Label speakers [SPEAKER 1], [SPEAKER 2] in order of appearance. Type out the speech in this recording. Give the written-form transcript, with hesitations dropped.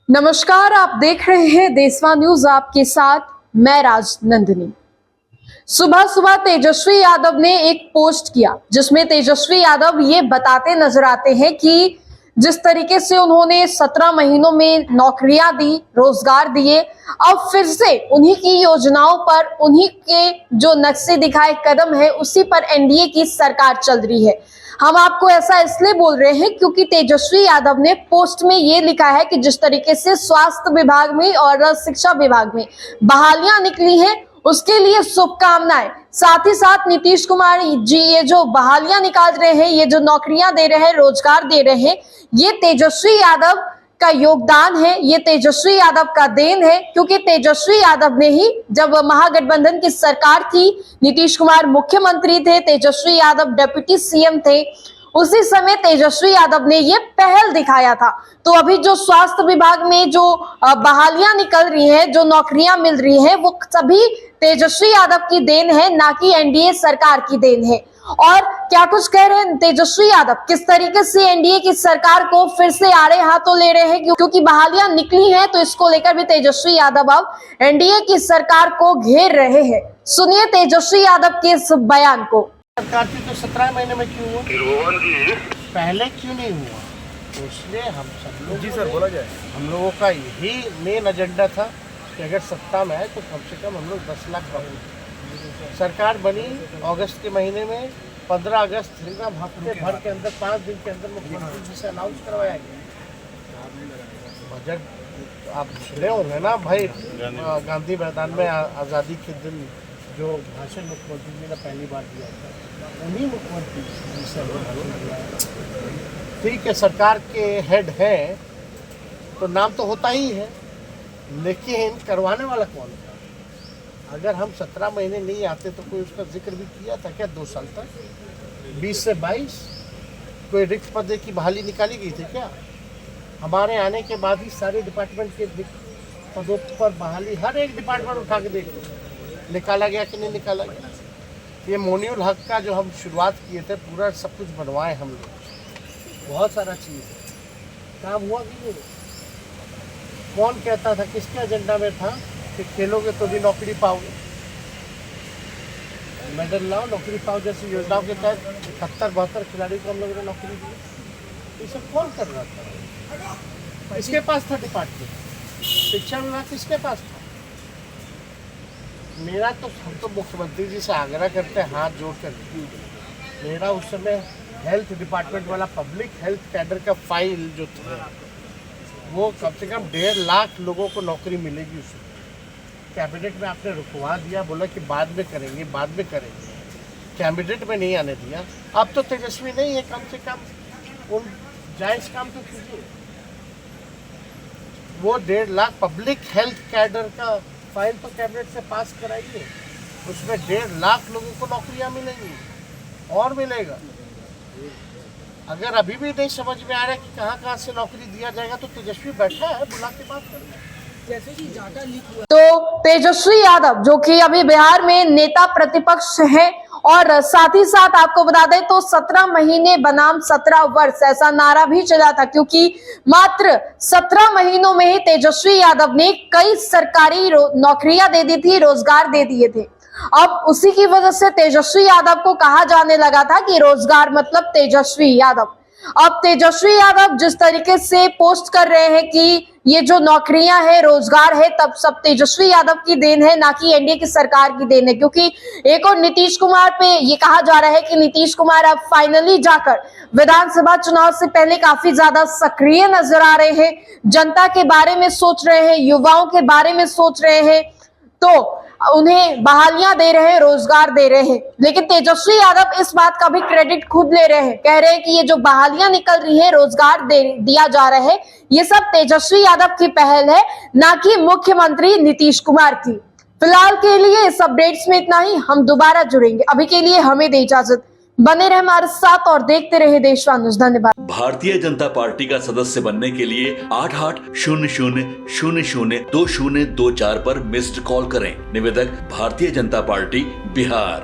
[SPEAKER 1] नमस्कार, आप देख रहे हैं देशवा न्यूज। आपके साथ मैं राजनंदिनी। सुबह सुबह तेजस्वी यादव ने एक पोस्ट किया जिसमें तेजस्वी यादव ये बताते नजर आते हैं कि जिस तरीके से उन्होंने 17 महीनों में नौकरियां दी, रोजगार दिए, अब फिर से उन्हीं की योजनाओं पर, उन्हीं के जो नक्शे दिखाए कदम है, उसी पर एनडीए की सरकार चल रही है। हम आपको ऐसा इसलिए बोल रहे हैं क्योंकि तेजस्वी यादव ने पोस्ट में ये लिखा है कि जिस तरीके से स्वास्थ्य विभाग में और शिक्षा विभाग में बहालियां निकली हैं, उसके लिए शुभकामनाएं। साथ ही साथ नीतीश कुमार जी ये जो बहालियां निकाल रहे हैं, ये जो नौकरियां दे रहे हैं, रोजगार दे रहे हैं, ये तेजस्वी यादव का योगदान है, ये तेजस्वी यादव का देन है। क्योंकि तेजस्वी यादव ने ही, जब महागठबंधन की सरकार थी, नीतीश कुमार मुख्यमंत्री थे, तेजस्वी यादव डिप्टी सीएम थे, उसी समय तेजस्वी यादव ने ये पहल दिखाया था। तो अभी जो स्वास्थ्य विभाग में जो बहालियां निकल रही हैं, जो नौकरियां मिल रही हैं, वो सभी तेजस्वी यादव की देन है, ना कि एनडीए सरकार की देन है। और क्या कुछ कह रहे हैं तेजस्वी यादव, किस तरीके से एनडीए की सरकार को फिर से आड़े हाथों ले रहे हैं, क्योंकि बहालियां निकली हैं, तो इसको लेकर भी तेजस्वी यादव अब एनडीए की सरकार को घेर रहे हैं। सुनिए तेजस्वी यादव के इस बयान को।
[SPEAKER 2] सरकार की तो 17 महीने में क्यों हुआ?
[SPEAKER 3] रोहन जी
[SPEAKER 2] पहले क्यों नहीं हुआ? तो इसलिए हम सब लोग,
[SPEAKER 3] जी सर बोला जाए,
[SPEAKER 2] हम लोगों का यही मेन एजेंडा था कि अगर सत्ता में आए तो कम से कम हम लोग 10 लाख कमाएं। सरकार बनी अगस्त के महीने में, 15 अगस्त हफ्ते भर के अंदर, 5 दिन के अंदर मुख्यमंत्री जी से अनाउंस करवाया गया बजट। आप सुने होंगे ना भाई, गांधी मैदान में आज़ादी के दिन जो भाषण मुख्यमंत्री जी ने पहली बार दिया था, उन्हीं मुख्यमंत्री जी से भाषण दिया। ठीक है, सरकार के हेड हैं तो नाम तो होता ही है, लेकिन करवाने वाला कौन था? अगर हम 17 महीने नहीं आते तो कोई उसका जिक्र भी किया था क्या? 2 साल तक 20 से 22 कोई रिक्त पद की बहाली निकाली गई थी क्या? हमारे आने के बाद ही सारे डिपार्टमेंट के पदों पर बहाली, हर एक डिपार्टमेंट उठा के देख लो, निकाला गया कि नहीं निकाला गया। ये मोनियुल हक का जो हम शुरुआत किए थे, पूरा सब कुछ बनवाए हम लोग, बहुत सारा चीज़ काम हुआ कि नहीं? कौन कहता था, किसके एजेंडा में था कि खेलोगे तो भी नौकरी पाओगे, मेडल लाओ नौकरी पाओ जैसी योजनाओं के तहत 71-72 खिलाड़ी को हम लोगों ने नौकरी दी। ये सब कौन कर रहा था? किसके पास था डिपार्टमेंट? शिक्षा विभाग किसके पास था? मेरा तो, हम तो मुख्यमंत्री जी से आग्रह करते हैं हाथ जोड़ कर, मेरा उस समय हेल्थ डिपार्टमेंट वाला पब्लिक हेल्थ कैडर का फाइल जो था, वो कम से कम 1.5 लाख लोगों को नौकरी मिलेगी। उसमें कैबिनेट में आपने रुकवा दिया, बोला कि बाद में करेंगे, बाद में करेंगे, कैबिनेट में नहीं आने दिया। अब तो तेजस्वी नहीं है, कम से कम उन जायज़ काम तो कीजिए। वो 1.5 लाख पब्लिक हेल्थ कैडर का फाइल तो कैबिनेट से पास कराइए, उसमें 1.5 लाख लोगों को नौकरियां मिलेंगी और मिलेगा। अगर अभी भी नहीं समझ में आ रहा है कि कहाँ कहाँ से नौकरी दिया जाएगा, तो तेजस्वी बैठा है, बुला के बात करें। जैसे कि डाटा लीक हुआ,
[SPEAKER 1] तो तेजस्वी यादव जो कि अभी बिहार में नेता प्रतिपक्ष हैं, और साथ ही साथ आपको बता दें तो 17 महीने बनाम 17 वर्ष ऐसा नारा भी चला था, क्योंकि मात्र 17 महीनों में ही तेजस्वी यादव ने कई सरकारी नौकरियां दे दी थी, रोजगार दे दिए थे। अब उसी की वजह से तेजस्वी यादव को कहा जाने लगा था कि रोजगार मतलब तेजस्वी यादव। अब तेजस्वी यादव जिस तरीके से पोस्ट कर रहे हैं कि ये जो नौकरियां हैं, रोजगार है, तब सब तेजस्वी यादव की देन है, ना कि एनडीए की सरकार की देन है। क्योंकि एक और नीतीश कुमार पे ये कहा जा रहा है कि नीतीश कुमार अब फाइनली जाकर विधानसभा चुनाव से पहले काफी ज्यादा सक्रिय नजर आ रहे हैं, जनता के बारे में सोच रहे हैं, युवाओं के बारे में सोच रहे हैं, तो उन्हें बहालियां दे रहे हैं, रोजगार दे रहे हैं। लेकिन तेजस्वी यादव इस बात का भी क्रेडिट खुद ले रहे हैं, कह रहे हैं कि ये जो बहालियां निकल रही है, रोजगार दिया जा रहा है, ये सब तेजस्वी यादव की पहल है, ना कि मुख्यमंत्री नीतीश कुमार की। फिलहाल के लिए इस अपडेट्स में इतना ही, हम दोबारा जुड़ेंगे। अभी के लिए हमें दे इजाजत, बने रहे हमारे साथ और देखते रहे देशवा न्यूज। धन्यवाद।
[SPEAKER 4] भारतीय जनता पार्टी का सदस्य बनने के लिए 8800002024 पर मिस्ड कॉल करें। निवेदक भारतीय जनता पार्टी बिहार।